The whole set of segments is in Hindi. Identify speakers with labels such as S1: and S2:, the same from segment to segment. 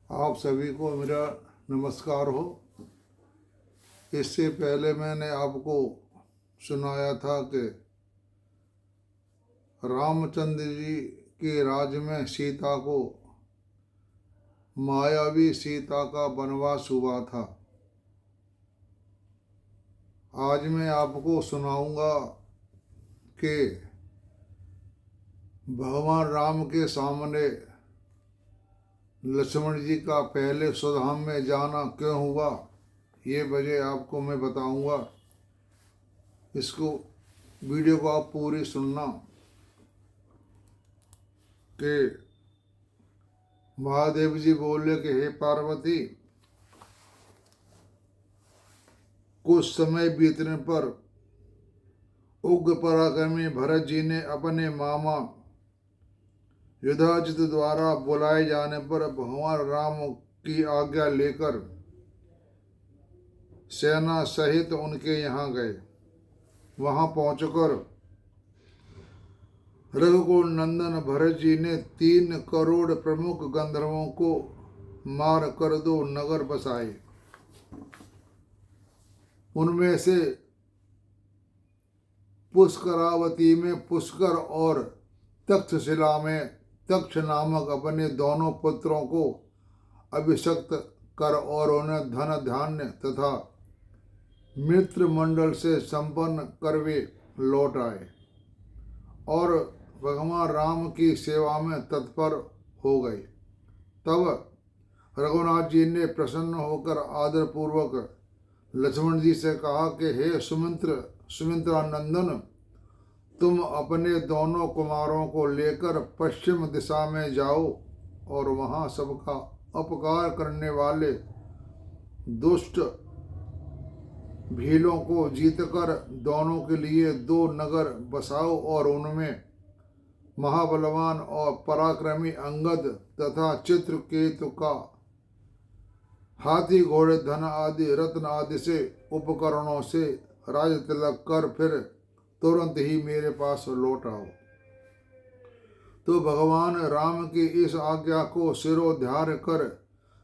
S1: आप सभी को मेरा नमस्कार हो। इससे पहले मैंने आपको सुनाया था कि रामचंद्र जी के राज्य में सीता को मायावी सीता का वनवास हुआ था। आज मैं आपको सुनाऊंगा कि भगवान राम के सामने लक्ष्मण जी का पहले स्वधाम में जाना क्यों हुआ, ये वजह आपको मैं बताऊंगा। इसको वीडियो को आप पूरी सुनना कि महादेव जी बोले कि हे पार्वती, कुछ समय बीतने पर उग्र पराक्रमी भरत जी ने अपने मामा युधाजित द्वारा बुलाए जाने पर भगवान राम की आज्ञा लेकर सेना सहित उनके यहाँ गए। वहां पहुंचकर रघुकुल नंदन भरत जी ने 3 करोड़ प्रमुख गंधर्वों को मार कर 2 नगर बसाए। उनमें से पुष्करावती में पुष्कर और तक्षशिला में तक्ष नामक अपने दोनों पुत्रों को अभिषिक्त कर और उन्हें धन धान्य तथा मित्र मंडल से संपन्न कर वे लौट आए और भगवान राम की सेवा में तत्पर हो गए। तब रघुनाथ जी ने प्रसन्न होकर आदरपूर्वक लक्ष्मण जी से कहा कि हे सुमित्रा नंदन, तुम अपने दोनों कुमारों को लेकर पश्चिम दिशा में जाओ और वहां सबका अपकार करने वाले दुष्ट भीलों को जीतकर दोनों के लिए 2 नगर बसाओ और उनमें महाबलवान और पराक्रमी अंगद तथा चित्रकेतु का हाथी घोड़े धन आदि रत्न आदि से उपकरणों से राज तिलक कर फिर तुरंत ही मेरे पास लौट आओ। तो भगवान राम की इस आज्ञा को सिरोधार्य कर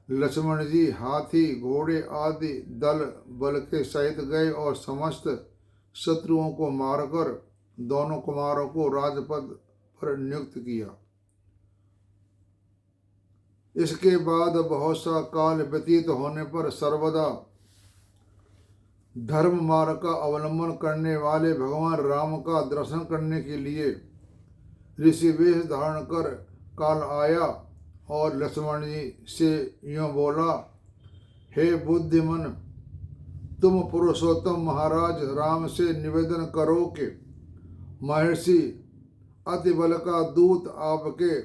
S1: लक्ष्मण जी हाथी घोड़े आदि दल बल के सहित गए और समस्त शत्रुओं को मारकर दोनों कुमारों को राजपद पर नियुक्त किया। इसके बाद बहुत सा काल व्यतीत होने पर सर्वदा धर्म मार्ग का अवलंबन करने वाले भगवान राम का दर्शन करने के लिए ऋषि वेश धारण कर काल आया और लक्ष्मण जी से यूं बोला, हे बुद्धिमन, तुम पुरुषोत्तम महाराज राम से निवेदन करो कि महर्षि अतिबल का दूत आपके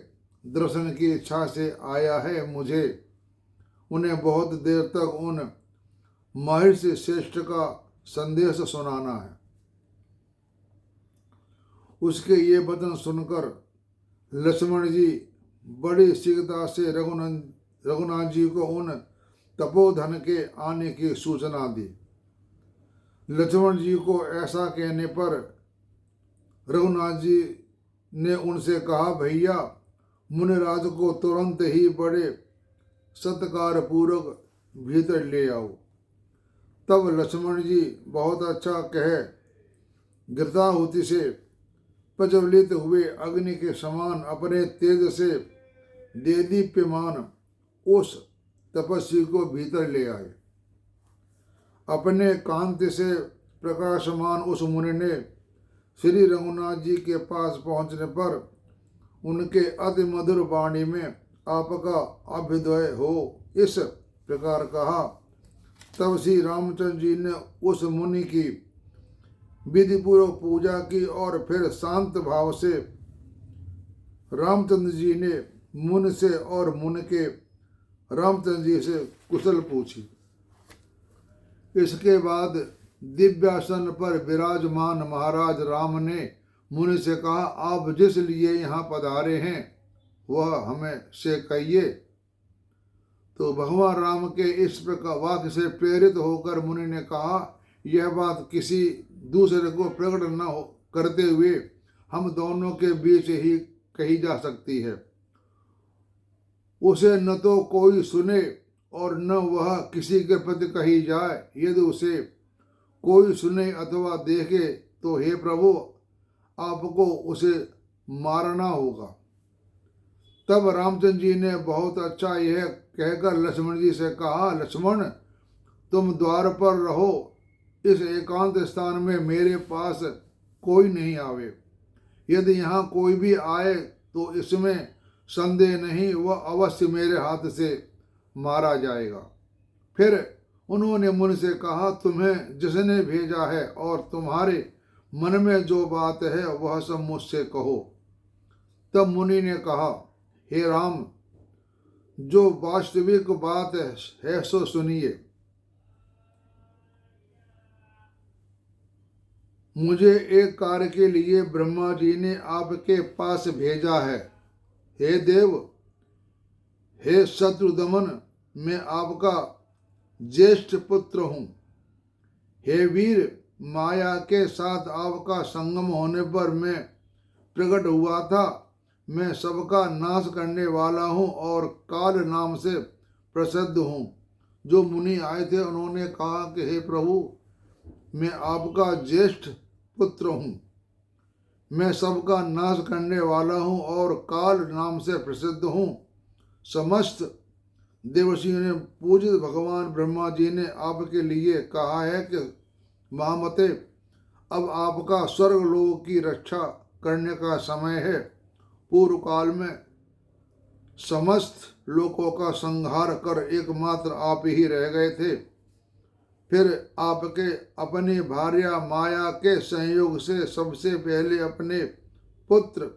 S1: दर्शन की इच्छा से आया है। मुझे उन्हें बहुत देर तक उन महर्षि श्रेष्ठ का संदेश सुनाना है। उसके ये वचन सुनकर लक्ष्मण जी बड़ी शीघ्रता से रघुनाथ जी को उन तपोधन के आने की सूचना दी। लक्ष्मण जी को ऐसा कहने पर रघुनाथ जी ने उनसे कहा, भैया, मुनिराज को तुरंत ही बड़े सत्कार पूर्वक भीतर ले आओ। तब लक्ष्मण जी बहुत अच्छा कह घृताहुति से प्रज्वलित हुए अग्नि के समान अपने तेज से देदीप्यमान उस तपस्वी को भीतर ले आए। अपने कांति से प्रकाशमान उस मुनि ने श्री रघुनाथ जी के पास पहुंचने पर उनके अति मधुर वाणी में आपका अभ्युदय हो इस प्रकार कहा। तब श्री रामचंद्र जी ने उस मुनि की विधि पूर्वक पूजा की और फिर शांत भाव से रामचंद्र जी ने मुनि से और मुनि के रामचंद्र जी से कुशल पूछी। इसके बाद दिव्यासन पर विराजमान महाराज राम ने मुनि से कहा, आप जिस लिए यहाँ पधारे हैं वह हमें से कहिए। तो भगवान राम के इस प्रकार वाक्य से प्रेरित होकर मुनि ने कहा, यह बात किसी दूसरे को प्रकट न करते हुए हम दोनों के बीच ही कही जा सकती है। उसे न तो कोई सुने और न वह किसी के प्रति कही जाए। यदि उसे कोई सुने अथवा देखे तो हे प्रभु, आपको उसे मारना होगा। तब रामचंद्र जी ने बहुत अच्छा यह कहकर लक्ष्मण जी से कहा, लक्ष्मण, तुम द्वार पर रहो, इस एकांत स्थान में मेरे पास कोई नहीं आवे। यदि यहाँ कोई भी आए तो इसमें संदेह नहीं, वह अवश्य मेरे हाथ से मारा जाएगा। फिर उन्होंने मुनि से कहा, तुम्हें जिसने भेजा है और तुम्हारे मन में जो बात है वह सब मुझसे कहो। तब मुनि ने कहा, हे राम, जो वास्तविक बात है सो सुनिए। मुझे एक कार्य के लिए ब्रह्मा जी ने आपके पास भेजा है। हे देव, हे शत्रुदमन, मैं आपका ज्येष्ठ पुत्र हूँ। हे वीर, माया के साथ आपका संगम होने पर मैं प्रकट हुआ था। मैं सबका नाश करने वाला हूँ और काल नाम से प्रसिद्ध हूँ। जो मुनि आए थे उन्होंने कहा कि हे प्रभु, मैं आपका ज्येष्ठ पुत्र हूँ। मैं सबका नाश करने वाला हूँ और काल नाम से प्रसिद्ध हूँ। समस्त देवर्षियों ने पूजित भगवान ब्रह्मा जी ने आपके लिए कहा है कि महामते, अब आपका स्वर्ग लोक की रक्षा करने का समय है। पूर्व काल में समस्त लोकों का संहार कर एकमात्र आप ही रह गए थे। फिर आपके अपनी भार्या माया के संयोग से सबसे पहले अपने पुत्र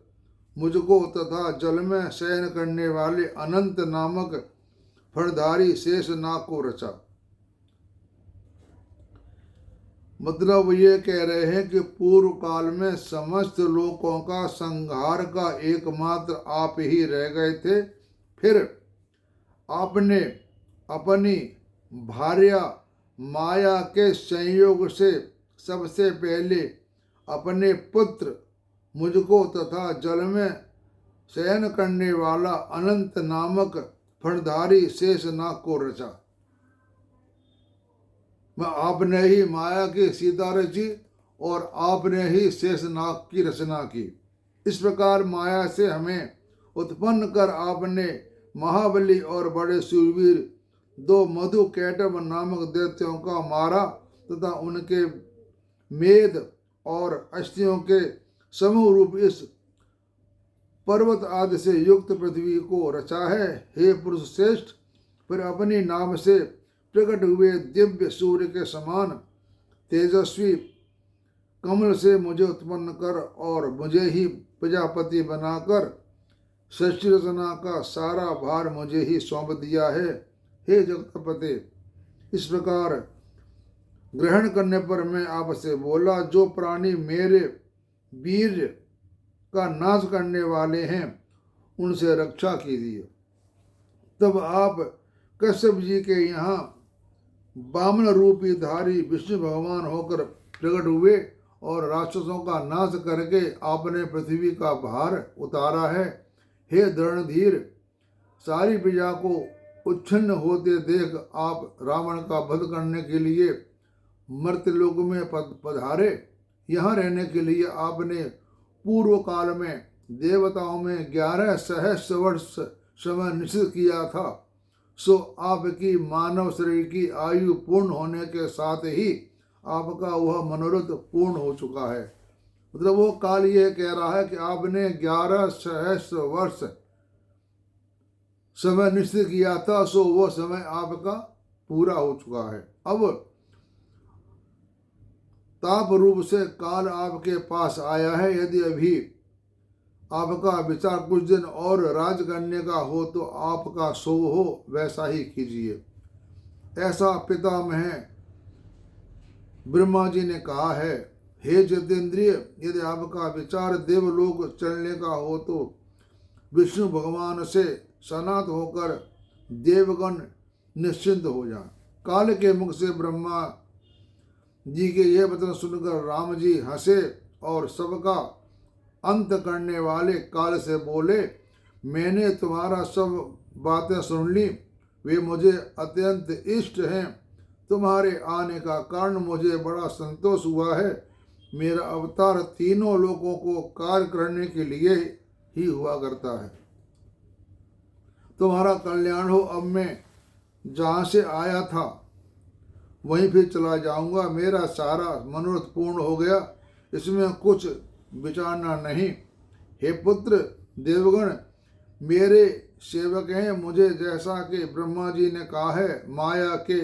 S1: मुझको तथा जल में शयन करने वाले अनंत नामक फणधारी शेषनाग को रचा। मतलब ये कह रहे हैं कि पूर्व काल में समस्त लोकों का संहार का एकमात्र आप ही रह गए थे। फिर आपने अपनी भार्या माया के संयोग से सबसे पहले अपने पुत्र मुझको तथा जल में शयन करने वाला अनंत नामक फणधारी शेषनाग को रचा। आपने ही माया की सीता रची और आपने ही शेषनाग की रचना की। इस प्रकार माया से हमें उत्पन्न कर आपने महाबली और बड़े शूरवीर दो मधु कैटभ नामक दैत्यों का मारा तथा उनके मेद और अस्थियों के समूह रूप इस पर्वत आदि से युक्त पृथ्वी को रचा है। हे पुरुष श्रेष्ठ, फिर अपनी नाम से प्रकट हुए दिव्य सूर्य के समान तेजस्वी कमल से मुझे उत्पन्न कर और मुझे ही प्रजापति बनाकर सृष्टि रचना का सारा भार मुझे ही सौंप दिया है। हे जगतपते, इस प्रकार ग्रहण करने पर मैं आपसे बोला, जो प्राणी मेरे वीर का नाश करने वाले हैं उनसे रक्षा कीजिए। तब आप कश्यप जी के यहाँ वामन रूपी धारी विष्णु भगवान होकर प्रकट हुए और राक्षसों का नाश करके आपने पृथ्वी का भार उतारा है। हे दृढ़धीर, सारी प्रजा को उच्छिन्न होते देख आप रावण का वध करने के लिए मर्त्यलोक में पधारे। यहाँ रहने के लिए आपने पूर्व काल में देवताओं में 11 सहस्र वर्ष समय निश्चित किया था। सो आपकी मानव शरीर की आयु पूर्ण होने के साथ ही आपका वह मनोरथ पूर्ण हो चुका है। मतलब वो काल ये कह रहा है कि आपने 11 सहस्र वर्ष समय निश्चित किया था, सो वो समय आपका पूरा हो चुका है। अब ताप रूप से काल आपके पास आया है। यदि अभी आपका विचार कुछ दिन और राज करने का हो तो आपका सो हो वैसा ही कीजिए। ऐसा पितामह ब्रह्मा जी ने कहा है। हे जितेंद्रिय, यदि आपका विचार देवलोक चलने का हो तो विष्णु भगवान से सनात होकर देवगण निश्चिंत हो जाए। काल के मुख से ब्रह्मा जी के यह वचन सुनकर राम जी हंसे और सबका अंत करने वाले काल से बोले, मैंने तुम्हारा सब बातें सुन ली, वे मुझे अत्यंत इष्ट हैं। तुम्हारे आने का कारण मुझे बड़ा संतोष हुआ है। मेरा अवतार तीनों लोगों को कार्य करने के लिए ही हुआ करता है। तुम्हारा कल्याण हो। अब मैं जहाँ से आया था वहीं फिर चला जाऊंगा। मेरा सारा मनोरथ पूर्ण हो गया, इसमें कुछ विचारना नहीं। हे पुत्र, देवगण मेरे सेवक हैं। मुझे जैसा कि ब्रह्मा जी ने कहा है, माया के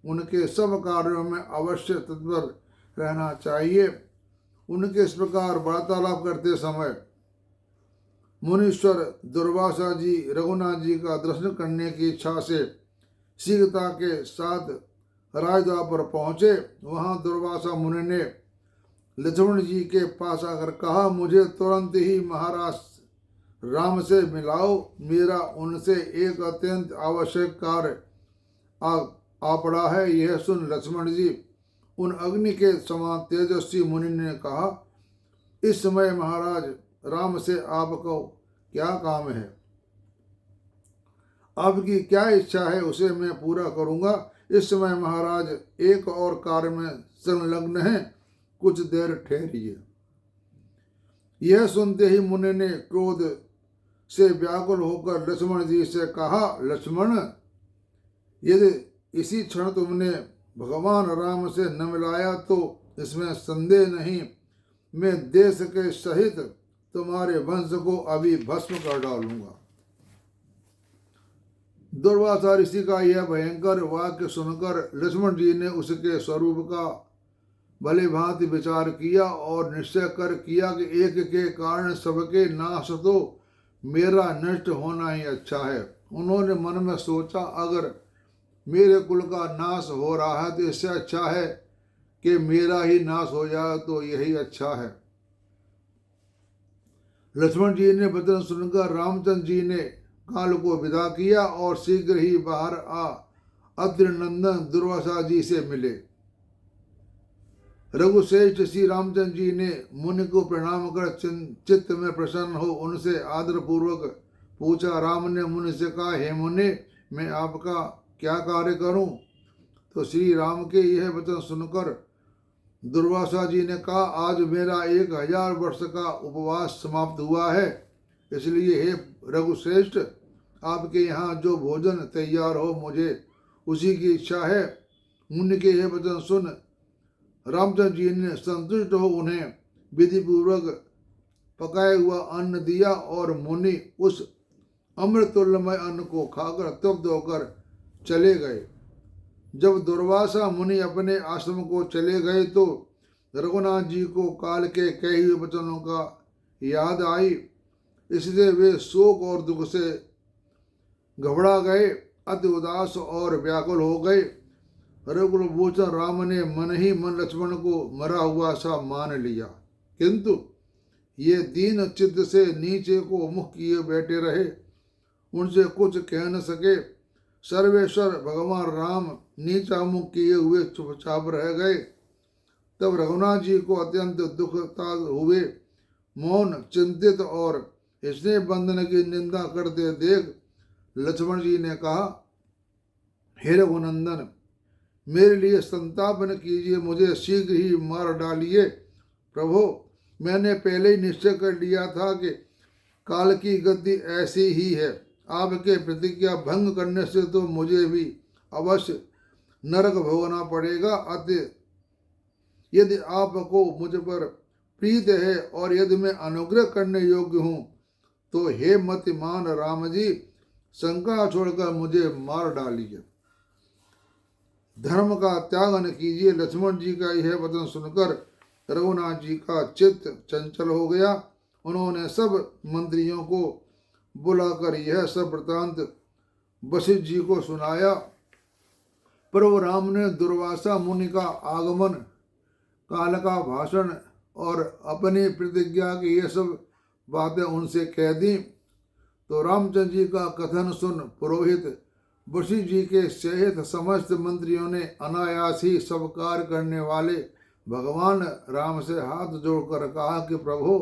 S1: उनके सब कार्यों में अवश्य तत्पर रहना चाहिए। उनके इस प्रकार वार्तालाप करते समय मुनीश्वर दुर्वासा जी रघुनाथ जी का दर्शन करने की इच्छा से सीता के साथ राजद्वार पर पहुंचे। वहां दुर्वासा मुनि ने लक्ष्मण जी के पास आकर कहा, मुझे तुरंत ही महाराज राम से मिलाओ। मेरा उनसे एक अत्यंत आवश्यक कार्य आ पड़ा है। यह सुन लक्ष्मण जी उन अग्नि के समान तेजस्वी मुनि ने कहा, इस समय महाराज राम से आपको क्या काम है? आपकी क्या इच्छा है उसे मैं पूरा करूंगा। इस समय महाराज एक और कार्य में संलग्न है, कुछ देर ठहरिए। यह सुनते ही मुनि ने क्रोध से व्याकुल होकर लक्ष्मण जी से कहा, लक्ष्मण, यदि इसी क्षण तुमने भगवान राम से न मिलाया तो इसमें संदेह नहीं, मैं देश के सहित तुम्हारे वंश को अभी भस्म कर डालूंगा। दुर्वासा ऋषि का यह भयंकर वाक्य सुनकर लक्ष्मण जी ने उसके स्वरूप का भली भांति विचार किया और निश्चय कर किया कि एक के कारण सबके नाश तो मेरा नष्ट होना ही अच्छा है। उन्होंने मन में सोचा, अगर मेरे कुल का नाश हो रहा है तो इससे अच्छा है कि मेरा ही नाश हो जाए, तो यही अच्छा है। लक्ष्मण जी ने वचन सुनकर रामचंद्र जी ने काल को विदा किया और शीघ्र ही बाहर आ अत्रि नंदन दुर्वासा जी से मिले। रघुश्रेष्ठ श्री रामचंद्र जी ने मुनि को प्रणाम कर चित्त में प्रसन्न हो उनसे आदर पूर्वक पूछा। राम ने मुनि से कहा, हे मुनि, मैं आपका क्या कार्य करूं? तो श्री राम के यह वचन सुनकर दुर्वासा जी ने कहा, आज मेरा 1000 वर्ष का उपवास समाप्त हुआ है, इसलिए हे रघुश्रेष्ठ, आपके यहाँ जो भोजन तैयार हो मुझे उसी की इच्छा है। मुनि के यह वचन सुन रामचंद्र जी ने संतुष्ट हो उन्हें विधि पूर्वक पकाया हुआ अन्न दिया और मुनि उस अमृतुल्यमय अन्न को खाकर तृप्त होकर चले गए। जब दुर्वासा मुनि अपने आश्रम को चले गए तो रघुनाथ जी को काल के कहे हुए वचनों का याद आई, इसलिए वे शोक और दुख से घबरा गए, अति उदास और व्याकुल हो गए। रघुकुल भूषण राम ने मन ही मन लक्ष्मण को मरा हुआ सा मान लिया, किंतु ये दीन चित्त से नीचे को मुख किए बैठे रहे, उनसे कुछ कह न सके। सर्वेश्वर भगवान राम नीचा मुख किए हुए चुपचाप रह गए। तब रघुनाथ जी को अत्यंत दुखता हुए मौन, चिंतित और स्नेह बंधन की निंदा करते देख लक्ष्मण जी ने कहा, हे रघुनंदन, मेरे लिए संताप न कीजिए, मुझे शीघ्र ही मार डालिए। प्रभु, मैंने पहले ही निश्चय कर लिया था कि काल की गति ऐसी ही है। आपके प्रतिज्ञा भंग करने से तो मुझे भी अवश्य नरक भोगना पड़ेगा। अतः यदि आपको मुझ पर प्रीत है और यदि मैं अनुग्रह करने योग्य हूँ तो हे मतिमान राम जी, शंका छोड़कर मुझे मार डालिए, धर्म का त्याग न कीजिए। लक्ष्मण जी का यह वचन सुनकर रघुनाथ जी का चित्त चंचल हो गया। उन्होंने सब मंत्रियों को बुलाकर यह सब वृतांत वशिष्ठ जी को सुनाया। प्रभु राम ने दुर्वासा मुनि का आगमन, काल का भाषण और अपनी प्रतिज्ञा की ये सब बातें उनसे कह दी। तो रामचंद्र जी का कथन सुन पुरोहित वशिष्ठ जी के सहित समस्त मंत्रियों ने अनायास ही सब कार्य करने वाले भगवान राम से हाथ जोड़कर कहा कि प्रभु,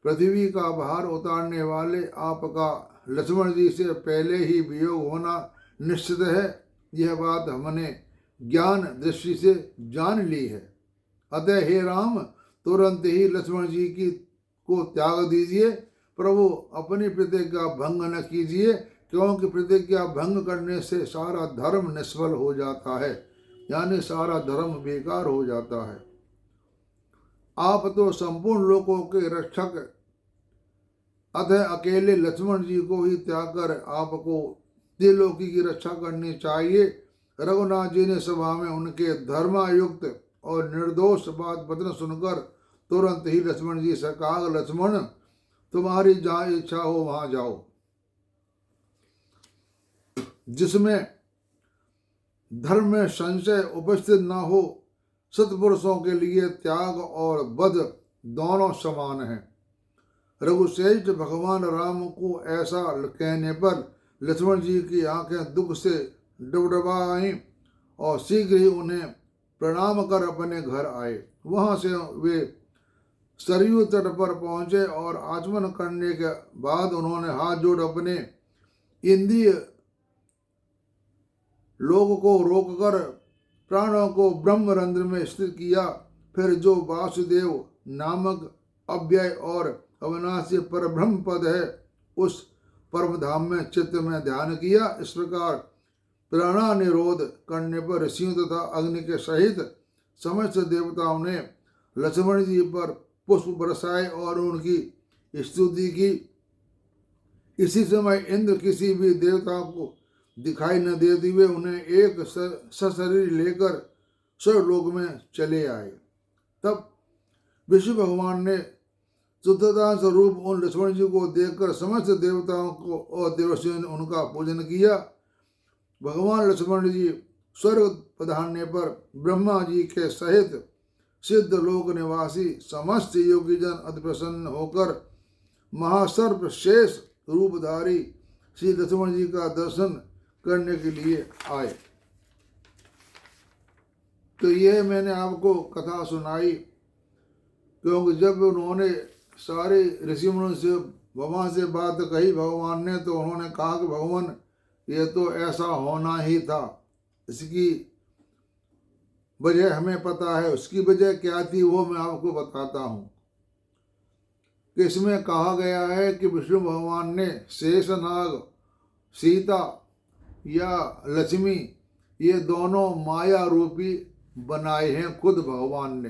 S1: पृथ्वी का भार उतारने वाले आपका लक्ष्मण जी से पहले ही वियोग होना निश्चित है। यह बात हमने ज्ञान दृष्टि से जान ली है। अतः हे राम, तुरंत ही लक्ष्मण जी की को त्याग दीजिए। प्रभु, अपनी प्रतिज्ञा भंग न कीजिए, क्योंकि प्रतिज्ञा भंग करने से सारा धर्म निष्फल हो जाता है, यानी सारा धर्म बेकार हो जाता है। आप तो संपूर्ण लोकों के रक्षक, अतः अकेले लक्ष्मण जी को ही त्याग कर आपको त्रिलोकी की रक्षा करनी चाहिए। रघुनाथ जी ने सभा में उनके धर्मायुक्त और निर्दोष बात वचन सुनकर तुरंत ही लक्ष्मण जी से कहा, लक्ष्मण, तुम्हारी जहाँ इच्छा हो वहां जाओ। जिसमें धर्म में संशय उपस्थित न हो, सत्पुरुषों के लिए त्याग और वध दोनों समान हैं। रघुश्रेष्ठ भगवान राम को ऐसा कहने पर लक्ष्मण जी की आंखें दुख से डबडबा आईं और शीघ्र ही उन्हें प्रणाम कर अपने घर आए। वहां से वे सरयू तट पर पहुंचे और आचमन करने के बाद उन्होंने हाथ जोड़ अपने इंद्रिय लोग को रोककर प्राणों को ब्रह्मरंध्र में स्थित किया। फिर जो वासुदेव नामक अव्यय और अविनाशी परब्रह्म पद है, उस परम धाम में चित्त में ध्यान किया। इस प्रकार प्राणानिरोध करने पर ऋषियों तथा अग्नि के सहित समस्त देवताओं ने लक्ष्मण जी पर पुष्प बरसाए और उनकी स्तुति की। इसी समय इंद्र किसी भी देवता को दिखाई न देते हुए उन्हें एक सशरीर लेकर स्वर्गलोक में चले आए। तब विष्णु भगवान ने शुद्धता स्वरूप उन लक्ष्मण जी को देखकर समस्त देवताओं को और देवर्षियों ने उनका पूजन किया। भगवान लक्ष्मण जी स्वर्ग पधारने पर ब्रह्मा जी के सहित सिद्ध लोक निवासी समस्त योगीजन अति प्रसन्न होकर महासर्प शेष रूपधारी श्री लक्ष्मण जी का दर्शन करने के लिए आए। तो यह मैंने आपको कथा सुनाई, क्योंकि जब उन्होंने सारे ऋषि मुनियों से भगवान से बात कही भगवान ने, तो उन्होंने कहा कि भगवान, ये तो ऐसा होना ही था। इसकी वजह हमें पता है। उसकी वजह क्या थी वो मैं आपको बताता हूँ। कि इसमें कहा गया है कि विष्णु भगवान ने शेषनाग, सीता या लक्ष्मी, ये दोनों माया रूपी बनाए हैं खुद भगवान ने।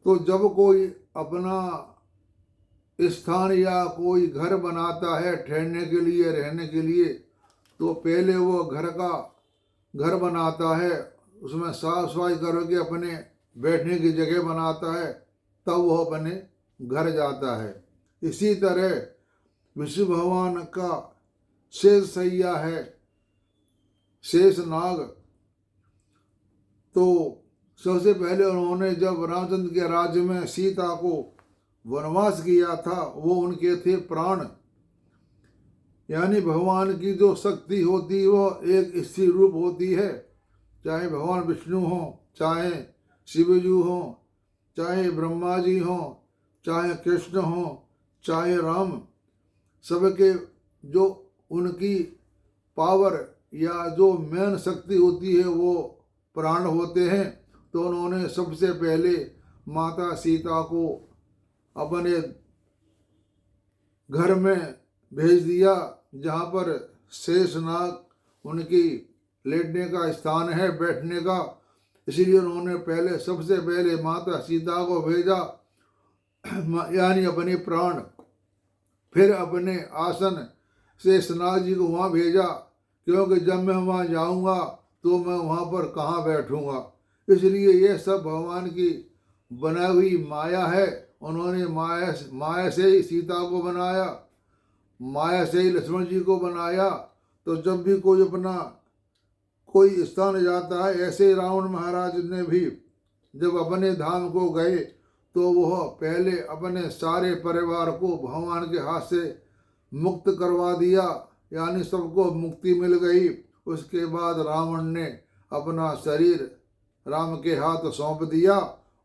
S1: तो जब कोई अपना स्थान या कोई घर बनाता है ठहरने के लिए, रहने के लिए, तो पहले वो घर बनाता है, उसमें साफ सफाई करके अपने बैठने की जगह बनाता है, तब वो अपने घर जाता है। इसी तरह विष्णु भगवान का शेष सैया है, शेष नाग। तो सबसे पहले उन्होंने जब रामचंद्र के राज्य में सीता को वनवास किया था, वो उनके थे प्राण। यानी भगवान की जो शक्ति होती है वो एक स्थिर रूप होती है। चाहे भगवान विष्णु हो, चाहे शिवजू हो, चाहे ब्रह्मा जी हो, चाहे कृष्ण हो, चाहे राम, सबके जो उनकी पावर या जो मेन शक्ति होती है वो प्राण होते हैं। तो उन्होंने सबसे पहले माता सीता को अपने घर में भेज दिया, जहाँ पर शेषनाग उनकी लेटने का स्थान है, बैठने का। इसीलिए उन्होंने सबसे पहले माता सीता को भेजा, यानी अपने प्राण। फिर अपने आसन शेषनाग जी को वहाँ भेजा, क्योंकि जब मैं वहाँ जाऊँगा तो मैं वहाँ पर कहाँ बैठूँगा। इसलिए ये सब भगवान की बनाई हुई माया है। उन्होंने माया से ही सीता को बनाया, माया से ही लक्ष्मण जी को बनाया। तो जब भी कोई अपना कोई स्थान जाता है, ऐसे रावण महाराज ने भी जब अपने धाम को गए तो वह पहले अपने सारे परिवार को भगवान के हाथ से मुक्त करवा दिया, यानी सबको मुक्ति मिल गई। उसके बाद रावण ने अपना शरीर राम के हाथ सौंप दिया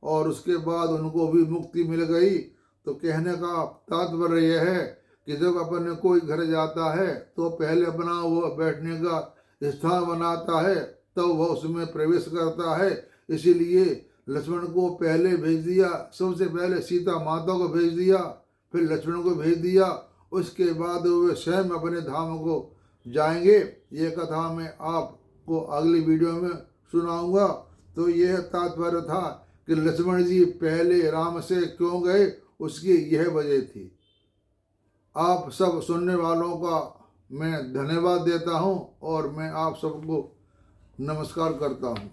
S1: और उसके बाद उनको भी मुक्ति मिल गई। तो कहने का तात्पर्य यह है कि जब अपन कोई घर जाता है तो पहले अपना वो बैठने का स्थान बनाता है, तब वह उसमें प्रवेश करता है। इसीलिए लक्ष्मण को पहले भेज दिया, सबसे पहले सीता माता को भेज दिया, फिर लक्ष्मण को भेज दिया, उसके बाद वे स्वयं अपने धाम को जाएंगे। ये कथा मैं आपको अगली वीडियो में सुनाऊंगा। तो यह तात्पर्य था कि लक्ष्मण जी पहले राम से क्यों गए, उसकी यह वजह थी। आप सब सुनने वालों का मैं धन्यवाद देता हूँ और मैं आप सबको नमस्कार करता हूँ।